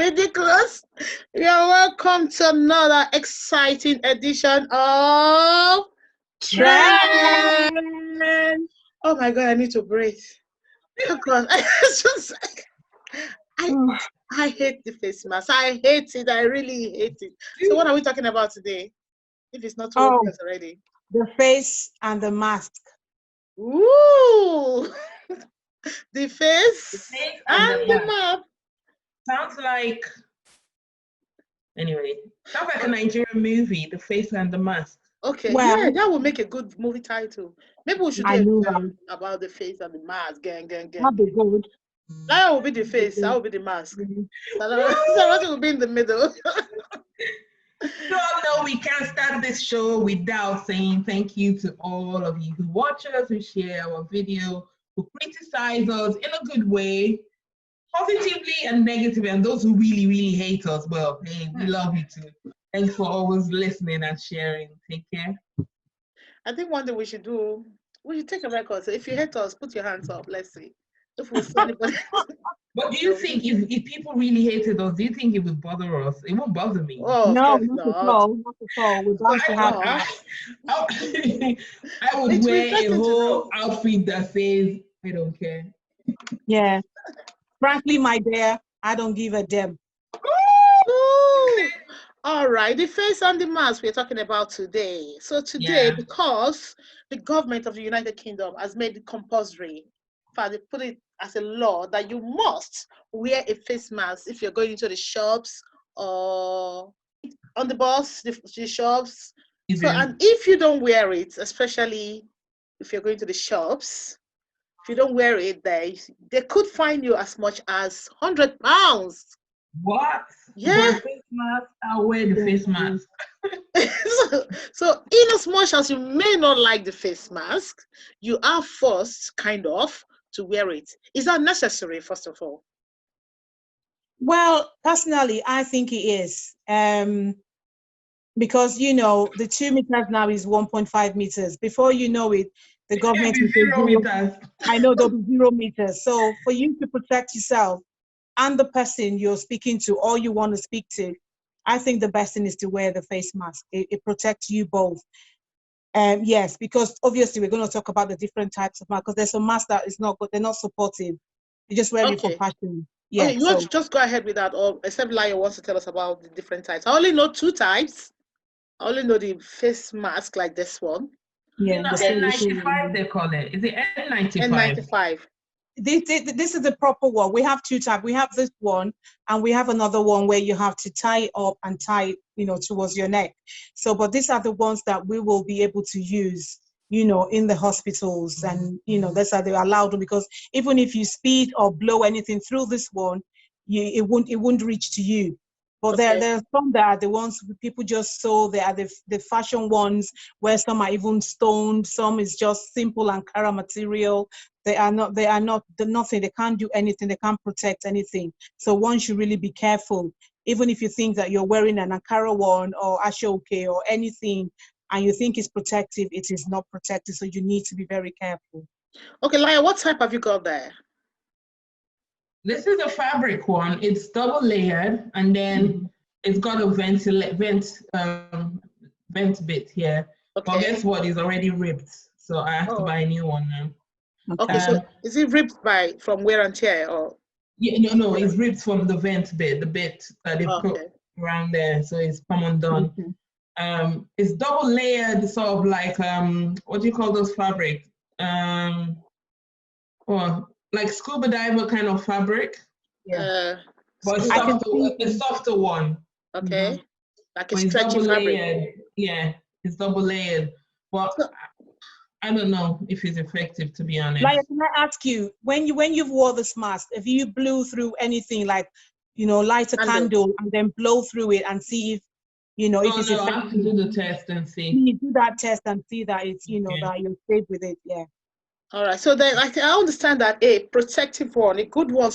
ridiculous. You're welcome to another exciting edition of Trend. Oh my God, I need to breathe. Oh God, it's just I hate the face mask. I hate it. I really hate it. So what are we talking about today? If it's not too obvious already. The face and the mask. Ooh, the face and the map. Sounds like, anyway, sounds like a Nigerian movie, The Face and the Mask. Okay, well, yeah, that would make a good movie title. Maybe we should do a film about the face and the mask. Gang. That'd be good. That will be the face. That will be the mask. Somebody will be in the middle. So no, we can't start this show without saying thank you to all of you who watch us, who share our video, who criticize us in a good way, positively and negatively, and those who really, really hate us. Well, hey, we love you too. Thanks for always listening and sharing. Take care. I think one thing we should do, we should take a record. So if you hate us, put your hands up. Let's see if we see anybody. But do you think if people really hated us, do you think it would bother us? It won't bother me. Oh, no, not at all. Not at all. We're going to have I would wear a whole outfit that says, I don't care. Yeah. Frankly, my dear, I don't give a damn. All right, the face and the mask we're talking about today. So today, because the government of the United Kingdom has made it compulsory, they put it as a law that you must wear a face mask if you're going into the shops or on the bus, the shops. So, and if you don't wear it, especially if you're going to the shops, if you don't wear it, they could fine you as much as £100. What? Yeah. For a face mask, I'll wear the face mask. so in as much as you may not like the face mask, you are forced kind of to wear it. Is that necessary, first of all? Well, personally, I think it is. Because, you know, the 2 meters now is 1.5 meters. Before you know it, the government will say 0 meters. I know there'll be 0 meters. So for you to protect yourself and the person you're speaking to or you want to speak to, I think the best thing is to wear the face mask. It protects you both. Yes, because obviously we're going to talk about the different types of masks, because there's some masks that is not good, they're not supportive. You just wear it for fashion. Yeah. Okay, you want to just go ahead with that, or except Layo wants to tell us about the different types. I only know 2 types. I only know the face mask like this one. Yeah, the N95 they call it. Is it N95? N95. This is the proper one. We have 2 types. We have this one, and we have another one where you have to tie it up and tie it, you know, towards your neck. So, but these are the ones that we will be able to use, you know, in the hospitals, and you know, that's how they allow them, because even if you speed or blow anything through this one, it won't reach to you. But there are some that are the ones people just sew. They are the fashion ones where some are even stoned. Some is just simple Ankara material. They are nothing. They can't do anything. They can't protect anything. So one should really be careful. Even if you think that you're wearing an Ankara one or Ashoke or anything, and you think it's protective, it is not protective. So you need to be very careful. Okay, Laia, what type have you got there? This is a fabric one. It's double layered, and then it's got a vent bit here. Okay. But guess what? It's already ripped, so I have to buy a new one now. Okay, so is it ripped from wear and tear, or? Yeah, no, it's ripped from the vent bit, the bit that they put around there, so it's come undone. It's double layered, sort of like what do you call those fabric? Like scuba diver kind of fabric. Yeah. But it's softer one. Okay. Like a stretchy fabric. Yeah, it's double layered. But I don't know if it's effective, to be honest. Like, can I ask you, when you've wore this mask, if you blew through anything, like, you know, light a candle and then blow through it and see if, you know, if it's effective? I have to do the test and see. You do that test and see that it's, you know, that you're safe with it. Yeah. All right. So then, I understand that a protective one, a good one,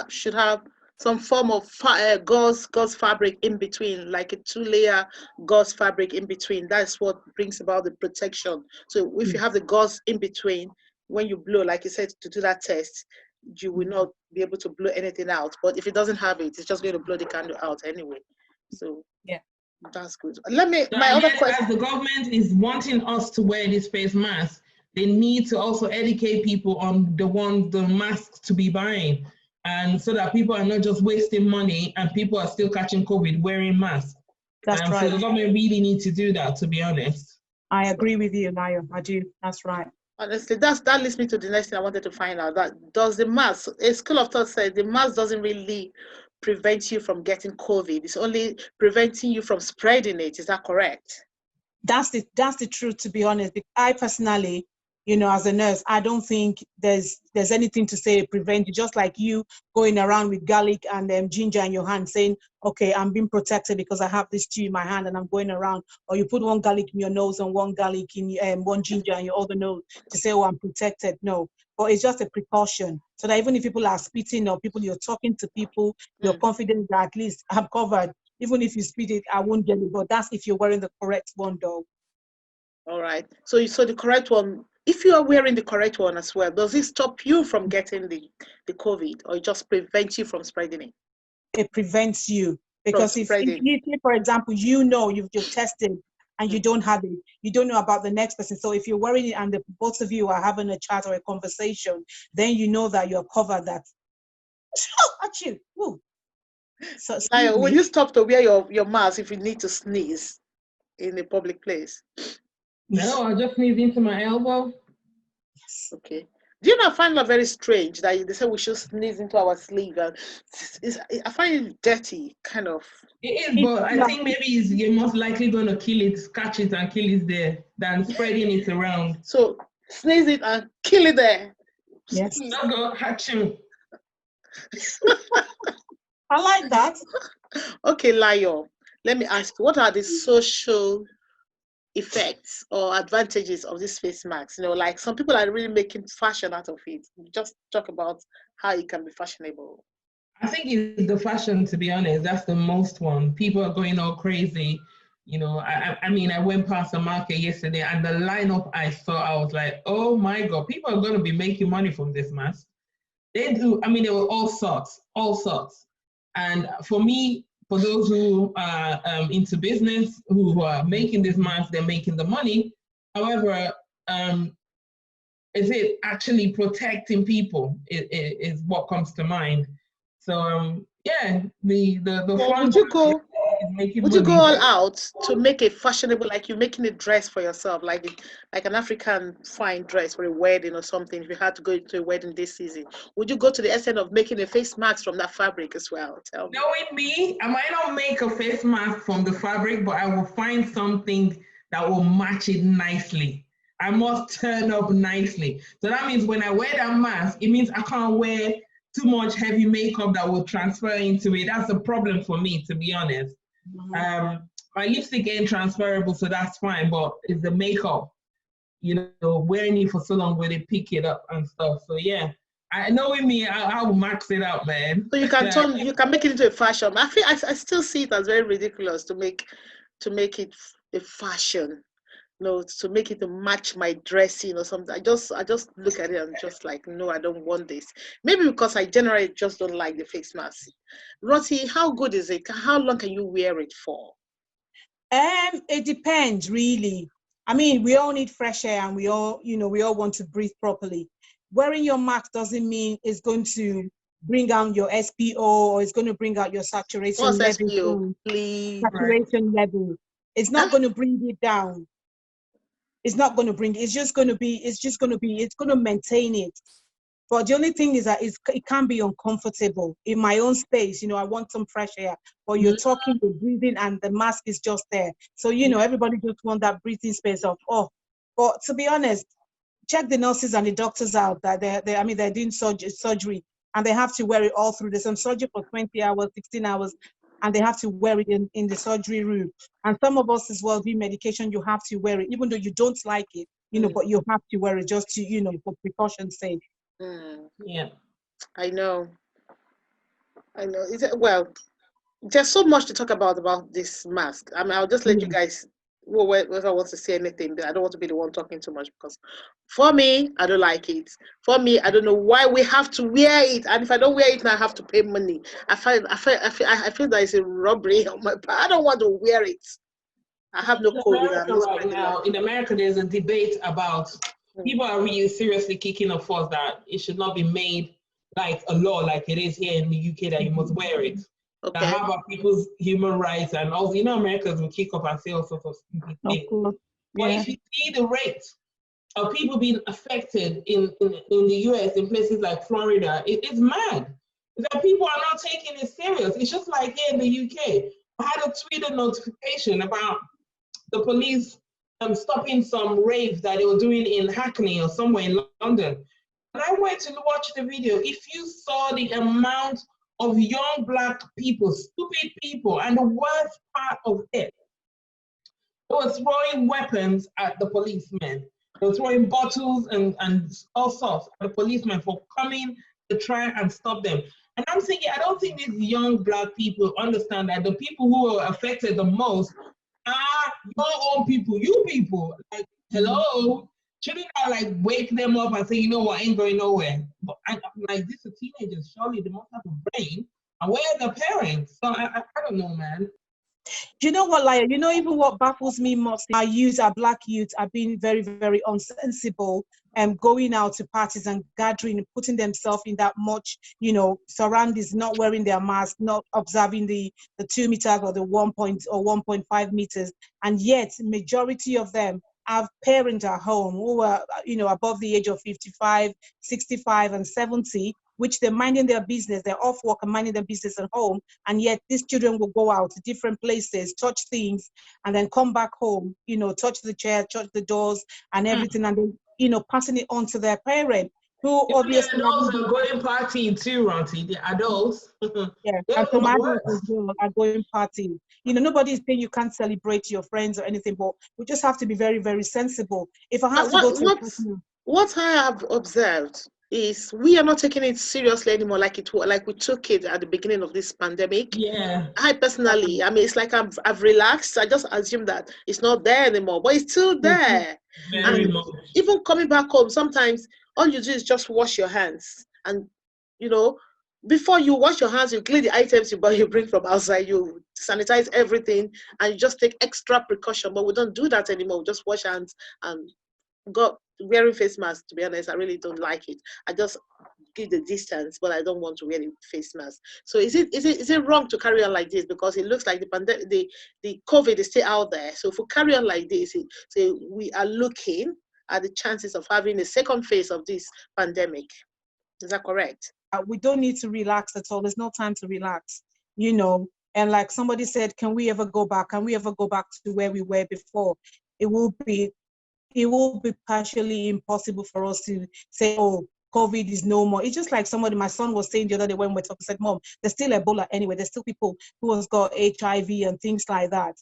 should have some form of gauze fabric in between, like a 2-layer gauze fabric in between. That's what brings about the protection. So if you have the gauze in between, when you blow, like you said, to do that test, you will not be able to blow anything out. But if it doesn't have it, it's just going to blow the candle out anyway. So yeah, that's good. Let me, So my other yes, question. as the government is wanting us to wear this face mask, they need to also educate people on the masks to be buying, and so that people are not just wasting money and people are still catching COVID wearing masks. that's So right. the government really needs to do that, to be honest. I agree with you, Nayo. I do. That's right. Honestly, that leads me to the next thing I wanted to find out. That does the mask, a school of thought said the mask doesn't really prevent you from getting COVID. It's only preventing you from spreading it. Is that correct? That's the truth, to be honest. I personally, as a nurse, I don't think there's anything to say prevent you. Just like you going around with garlic and ginger in your hand saying, okay, I'm being protected because I have this tea in my hand and I'm going around. Or you put one garlic in your nose and one garlic in one ginger in your other nose to say, oh, I'm protected. No, but it's just a precaution. So that even if people are spitting or you're talking to people, you're confident that at least I'm covered. Even if you spit it, I won't get it. But that's if you're wearing the correct one, though. All right. So the correct one, if you are wearing the correct one as well, does it stop you from getting the COVID, or it just prevents you from spreading it? It prevents you. Because if, for example, you've tested and you don't have it, you don't know about the next person. So if you're wearing it and both of you are having a chat or a conversation, then you know that you're covered. That, achoo, woo. So, will you stop to wear your mask if you need to sneeze in a public place? No, I just sneeze into my elbow. Yes. Okay. Do you not find that very strange that they say we should sneeze into our sleeve? And I find it dirty, kind of. It is, but I think maybe you're most likely going to catch it and kill it there than spreading it around. So sneeze it and kill it there. Yes. Not go hatching. I like that. Okay, Layo, let me ask you, what are the social effects or advantages of this face mask? Like some people are really making fashion out of it. Just talk about how it can be fashionable. I think it's the fashion, to be honest. That's the most one. People are going all crazy. I mean, I went past the market yesterday and the lineup I saw, I was like, oh my God, people are going to be making money from this mask. They do. I mean, there were all sorts. And for me, for those who are into business, who are making this mask, they're making the money. However, is it actually protecting people? Is what comes to mind. So yeah, the Would you go all out to make a fashionable, like you're making a dress for yourself, like an African fine dress for a wedding or something? If you had to go to a wedding this season, would you go to the extent of making a face mask from that fabric as well? Tell me. Knowing me, I might not make a face mask from the fabric, but I will find something that will match it nicely. I must turn up nicely. So that means when I wear that mask, it means I can't wear too much heavy makeup that will transfer into it. That's a problem for me, to be honest. My lipstick ain't transferable, so that's fine, but it's the makeup, wearing it for so long where they pick it up and stuff. So yeah, knowing me, I will max it out, man. So you can make it into a fashion. I still see it as very ridiculous to make it a fashion. To make it to match my dressing or something. I just look at it and just like, no, I don't want this. Maybe because I generally just don't like the face mask. Roti, how good is it? How long can you wear it for? It depends, really. I mean, we all need fresh air and we all want to breathe properly. Wearing your mask doesn't mean it's going to bring out your SPO or it's going to bring out your saturation level. SPO, please? Saturation level. It's not going to bring it down. It's not going to bring it. It's going to maintain it. But the only thing is that it can be uncomfortable. In my own space, I want some fresh air. But you're talking, you're breathing, and the mask is just there. So, everybody just want that breathing space of, oh. But to be honest, check the nurses and the doctors out that they're doing surgery and they have to wear it all through. There's some surgery for 20 hours, 16 hours, and they have to wear it in the surgery room. And some of us as well do medication, you have to wear it, even though you don't like it, but you have to wear it just to, for precaution's sake. Yeah. I know. Well, there's so much to talk about this mask. I mean, I'll just let you guys whether I want to say anything, but I don't want to be the one talking too much because for me, I don't like it. For me, I don't know why we have to wear it, and if I don't wear it, now I have to pay money. I feel that it's a robbery on my part. I don't want to wear it. I have no COVID. In America, there's a debate about people are really seriously kicking a fuss that it should not be made like a law, like it is here in the UK, that you must wear it. Okay. How about people's human rights? And also, Americans will kick up and say all sorts of stupid things. Yeah. But if you see the rate of people being affected in the US, in places like Florida, it's mad. That people are not taking it serious. It's just like here in the UK. I had a Twitter notification about the police stopping some raves that they were doing in Hackney or somewhere in London. And I went to watch the video. If you saw the amount of young Black people, stupid people, and the worst part of it, they were throwing weapons at the policemen. They were throwing bottles and all sorts at the policemen for coming to try and stop them. And I'm thinking, I don't think these young Black people understand that the people who are affected the most are your own people, you people. Like, hello? Shouldn't I like wake them up and say, you know what, I ain't going nowhere? But I'm like, these are teenagers, surely they must have a brain. And where are the parents? So I don't know, man. Do you know what, Laya? Even what baffles me most, our Black youth are being very, very unsensible and going out to parties and gathering and putting themselves in that much, surroundings, not wearing their mask, not observing the 2 meters or the 1.5 meters. And yet, majority of them have parents at home who are, above the age of 55, 65, and 70, which they're minding their business, they're off work and minding their business at home, and yet these children will go out to different places, touch things, and then come back home, touch the chair, touch the doors, and everything, and then, passing it on to their parent, who obviously... The adults are going partying too, Ranti, the adults. Yeah, and some adults as well are going partying. Nobody's saying you can't celebrate your friends or anything, but we just have to be very, very sensible. If I have to go to... What I have observed is we are not taking it seriously anymore like we took it at the beginning of this pandemic. Yeah. I personally, it's like I've relaxed. I just assume that it's not there anymore, but it's still there. Very much. Even coming back home, sometimes all you do is just wash your hands. And, before you wash your hands, you clean the items you bring from outside, you sanitize everything, and you just take extra precaution. But we don't do that anymore. We just wash hands and wearing face masks, to be honest, I really don't like it. I just give the distance, but I don't want to wear the face mask. So is it wrong to carry on like this? Because it looks like the COVID is still out there. So if we carry on like this, we are looking at the chances of having a second phase of this pandemic. Is that correct? We don't need to relax at all. There's no time to relax, And like somebody said, can we ever go back? Can we ever go back to where we were before? It will be partially impossible for us to say, oh, COVID is no more. It's just like my son was saying the other day when we talked, said, Mom, there's still Ebola anyway. There's still people who has got HIV and things like that,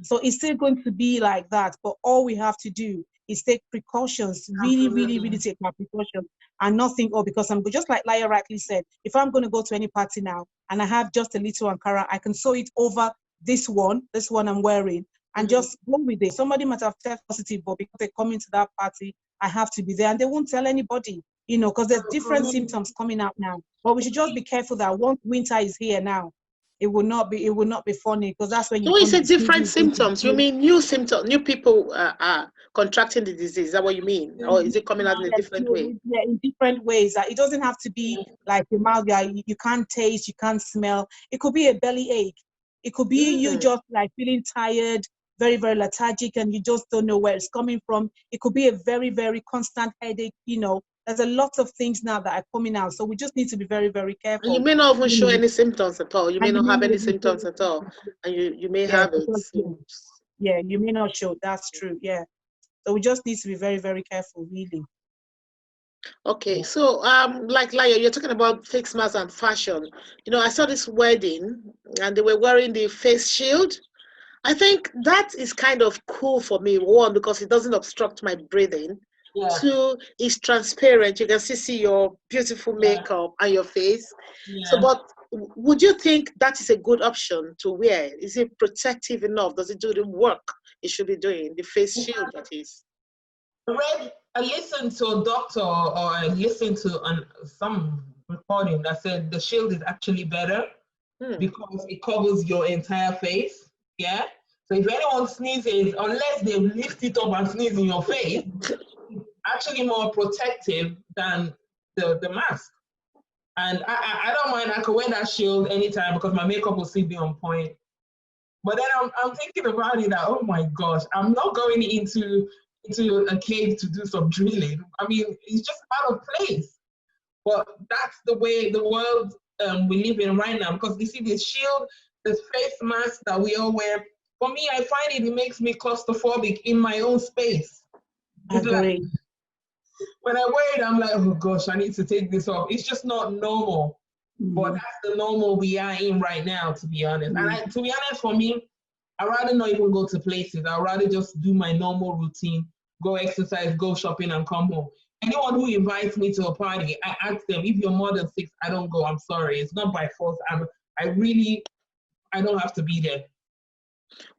So it's still going to be like that. But all we have to do is take precautions, really, really, really take our precautions and not think, because I'm just like Laya rightly said, if I'm going to go to any party now and I have just a little Ankara, I can sew it over this one I'm wearing, and just go with it. Somebody might have tested positive, but because they're coming to that party, I have to be there. And they won't tell anybody, because there's different symptoms coming out now. But we should just be careful that once winter is here now, it will not be funny, because that's when you... When you say different symptoms, you mean new symptoms, new people are contracting the disease? Is that what you mean? Or is it coming out in a different way? Yeah, in different ways. It doesn't have to be like your mouth, you can't taste, you can't smell. It could be a belly ache. It could be you just like feeling tired, very, very lethargic, and you just don't know where it's coming from. It could be a very, very constant headache. There's a lot of things now that are coming out. So we just need to be very, very careful. And you may not even show any symptoms at all. You may not have any symptoms at all. And you may have it. Yeah, you may not show. That's true. Yeah. So we just need to be very, very careful, really. Okay, so like Laya, you're talking about face masks and fashion. I saw this wedding and they were wearing the face shield. I think that is kind of cool for me. One, because it doesn't obstruct my breathing. Yeah. Two, it's transparent. You can see your beautiful makeup and your face. Yeah. So, but would you think that is a good option to wear? Is it protective enough? Does it do the work it should be doing, the face shield that is. I listened to a doctor or I listened to some recording that said the shield is actually better because it covers your entire face. Yeah. So if anyone sneezes, unless they lift it up and sneeze in your face, it's actually more protective than the mask. And I don't mind, I can wear that shield anytime because my makeup will still be on point. But then I'm thinking about it that, oh my gosh, I'm not going into a cave to do some drilling. I mean, it's just out of place. But that's the way the world we live in right now, because you see this shield, this face mask that we all wear, for me, I find it makes me claustrophobic in my own space. It's like, when I wear it, I'm like, oh gosh, I need to take this off. It's just not normal. But that's the normal we are in right now, to be honest. And to be honest, for me, I'd rather not even go to places. I'd rather just do my normal routine, go exercise, go shopping, and come home. Anyone who invites me to a party, I ask them, if you're more than 6, I don't go. I'm sorry. It's not by force. I don't have to be there.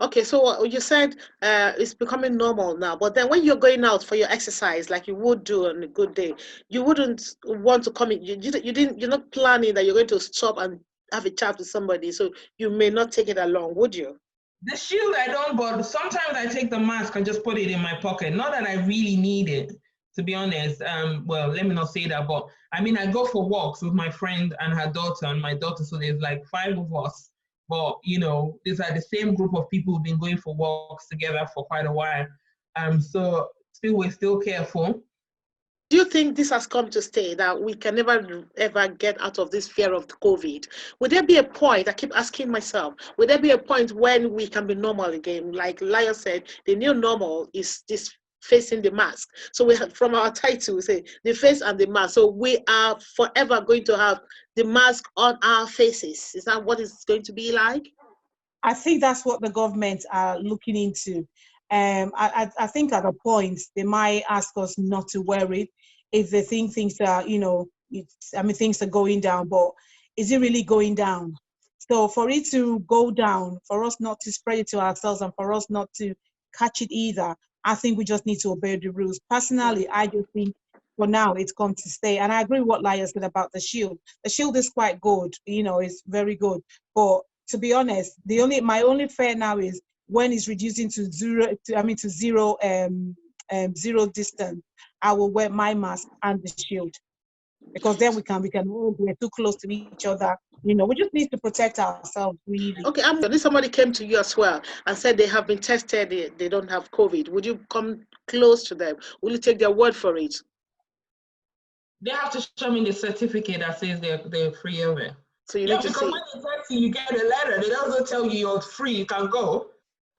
Okay, so you said it's becoming normal now, but then when you're going out for your exercise, like you would do on a good day, you wouldn't want to come in. You're not planning that you're going to stop and have a chat with somebody, so you may not take it along, would you? The shield I don't, but sometimes I take the mask and just put it in my pocket. Not that I really need it, to be honest. Well, let me not say that, but I mean, I go for walks with my friend and her daughter and my daughter, so there's like 5 of us. But, you know, these are the same group of people who've been going for walks together for quite a while. So we're still careful. Do you think this has come to stay, that we can never ever get out of this fear of the COVID? Would there be a point, I keep asking myself, would there be a point when we can be normal again? Like Laya said, the new normal is this facing the mask. So we have, from our title, we say the face and the mask. So we are forever going to have the mask on our faces. Is that what it's going to be like? I think that's what the government are looking into. I think at a point they might ask us not to wear it if they think things are, you know, things are going down, but is it really going down? So for it to go down, for us not to spread it to ourselves and for us not to catch it either, I think we just need to obey the rules. Personally, I just think for now it's come to stay. And I agree with what Laya said about the shield. The shield is quite good, you know, it's very good. But to be honest, my only fear now is when it's reducing to zero distance, I will wear my mask and the shield, because then we're too close to each other. You know, we just need to protect ourselves, really. Okay, if somebody came to you as well and said they have been tested, they don't have COVID, would you come close to them? Will you take their word for it? They have to show me the certificate that says they're free of it. So you need to because see. when they text you, you get a letter. They don't tell you you're free, you can go.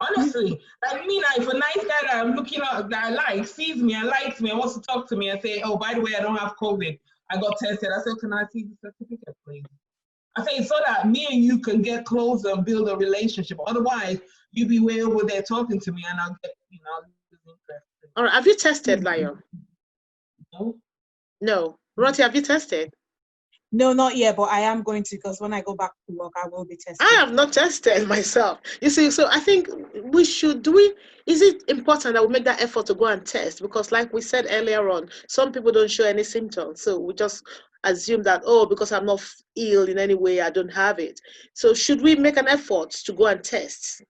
Honestly, like me now, if a nice guy that I'm looking at that I like sees me and likes me and wants to talk to me and say, oh, by the way, I don't have COVID, I got tested. I said, can I see the certificate, please? I say, so that me and you can get closer and build a relationship. Otherwise, you be way over there talking to me and I'll get, lose interest. All right, have you tested, Laya? No. Roti, have you tested? No, not yet, but I am going to, because when I go back to work, I will be tested. I have not tested myself. You see, so I think we should, is it important that we make that effort to go and test? Because like we said earlier on, some people don't show any symptoms. So we just assume that, oh, because I'm not ill in any way, I don't have it. So should we make an effort to go and test?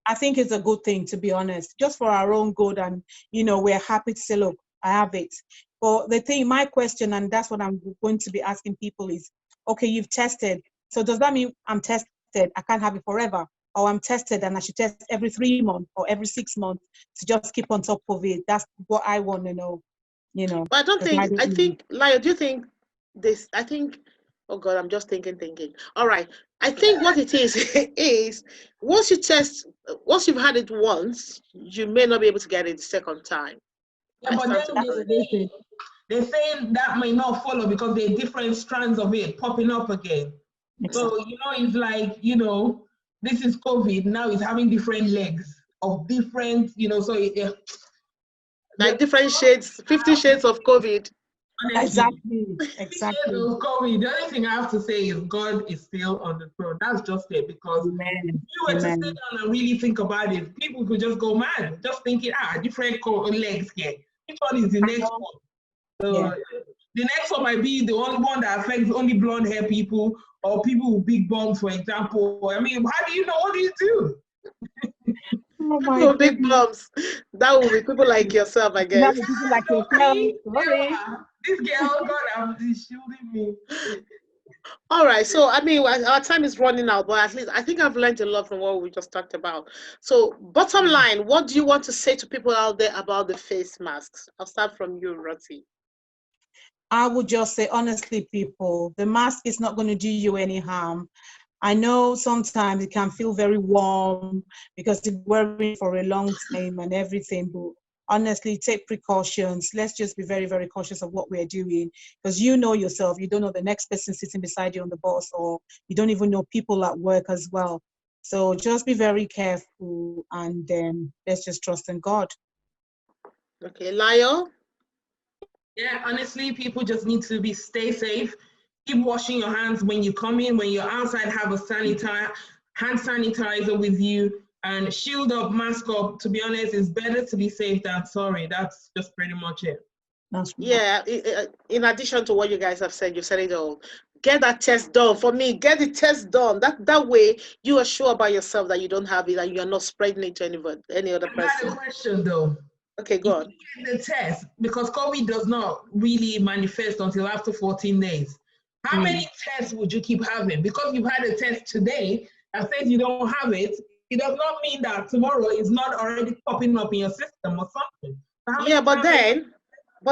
I think it's a good thing, to be honest, just for our own good. And, we're happy to say, look, I have it. But my question, and that's what I'm going to be asking people is, okay, you've tested. So does that mean I'm tested, I can't have it forever? Or I'm tested and I should test every 3 months or every 6 months to just keep on top of it? That's what I want to know, But I don't think, I think, Laya, do you think this, I think, oh God, I'm just thinking. All right. I think what it is, is once you've had it once, you may not be able to get it the second time. Yeah, but then they're saying that may not follow because there are different strands of it popping up again. So, it's like, this is COVID, now it's having different legs of different, so like different shades, 50 shades of COVID. Exactly. Exactly. COVID, the only thing I have to say is God is still on the throne. That's just it. Because Amen. if you were to sit down and really think about it, people could just go mad, just thinking, different legs here. Which one is the next one? So the next one might be the only one that affects only blonde hair people or people with big bumps, for example. I mean, how do you know? What do you do? Oh my No big bumps. That will be people like yourself, I guess. People like yourself. Sorry. This girl, God, she's shielding me. All right, so I mean, our time is running out, but at least I think I've learned a lot from what we just talked about. So, bottom line, what do you want to say to people out there about the face masks? I'll start from you, Roti. I would just say, honestly, people, the mask is not going to do you any harm. I know sometimes it can feel very warm because you're wearing for a long time and everything, but honestly, take precautions. Let's just be very, very cautious of what we're doing, because you know yourself, you don't know the next person sitting beside you on the bus, or you don't even know people at work as well. So just be very careful, and let's just trust in God. Okay, Lyle? Yeah, honestly, people just need to stay safe. Keep washing your hands when you come in. When you're outside, have a hand sanitizer with you, and shield up, mask up. To be honest, it's better to be safe than sorry. That's just pretty much it. Yeah, in addition to what you guys have said, you said it all. Get that test done. For me, get the test done. That way you are sure about yourself that you don't have it and you're not spreading it to any other person. I had a question though. Okay, go on. You get the test, because COVID does not really manifest until after 14 days. How many tests would you keep having? Because you've had a test today that says you don't have it, it does not mean that tomorrow is not already popping up in your system or something. Yeah, but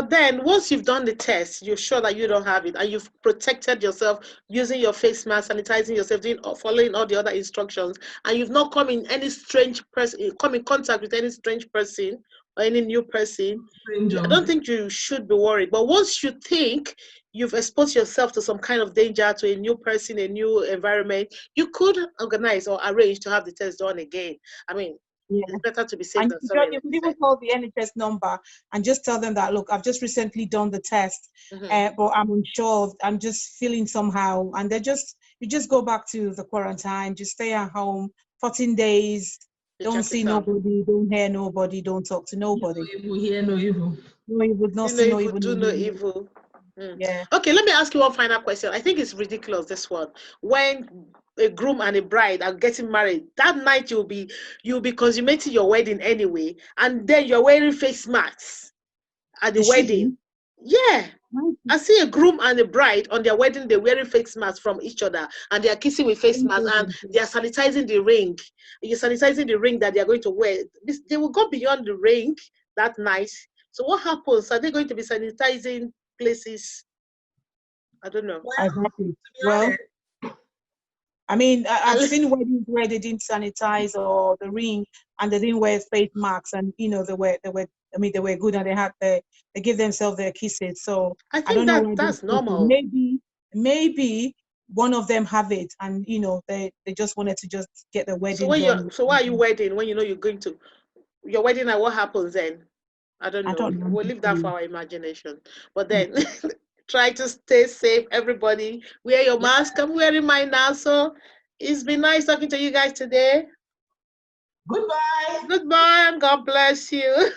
then once you've done the test, you're sure that you don't have it, and you've protected yourself using your face mask, sanitizing yourself, following all the other instructions, and you've not come in contact with any strange person or any new person. I don't think you should be worried. But once you think you've exposed yourself to some kind of danger, to a new person, a new environment, you could organize or arrange to have the test done again. I mean, it's better to be safe than sorry. You can even call the NHS number and just tell them that, look, I've just recently done the test, but I'm unsure, I'm just feeling somehow. And you just go back to the quarantine, just stay at home 14 days, don't see nobody, don't hear nobody, don't talk to nobody. No evil, hear no evil. No evil, not see no evil. Do no evil. Yeah. Okay, let me ask you one final question. I think it's ridiculous, this one. When a groom and a bride are getting married, that night you'll be consummating your wedding anyway, and then you're wearing face masks at the wedding. Yeah. I see a groom and a bride on their wedding, they're wearing face masks from each other, and they are kissing with face masks, and they are sanitizing the ring. You're sanitizing the ring that they are going to wear. They will go beyond the ring that night. So what happens? Are they going to be sanitizing places? I don't know. Well, I mean, I've seen weddings where they didn't sanitize or the ring, and they didn't wear face masks, and they were good, and they give themselves their kisses. So I think that's normal. Maybe one of them have it, and they just wanted to just get the wedding done. So why are you wedding when you're going to your wedding, and what happens then? I don't know. We'll leave that for our imagination. But then try to stay safe, everybody. Wear your mask. I'm wearing mine now. So it's been nice talking to you guys today. Goodbye. Goodbye, and God bless you.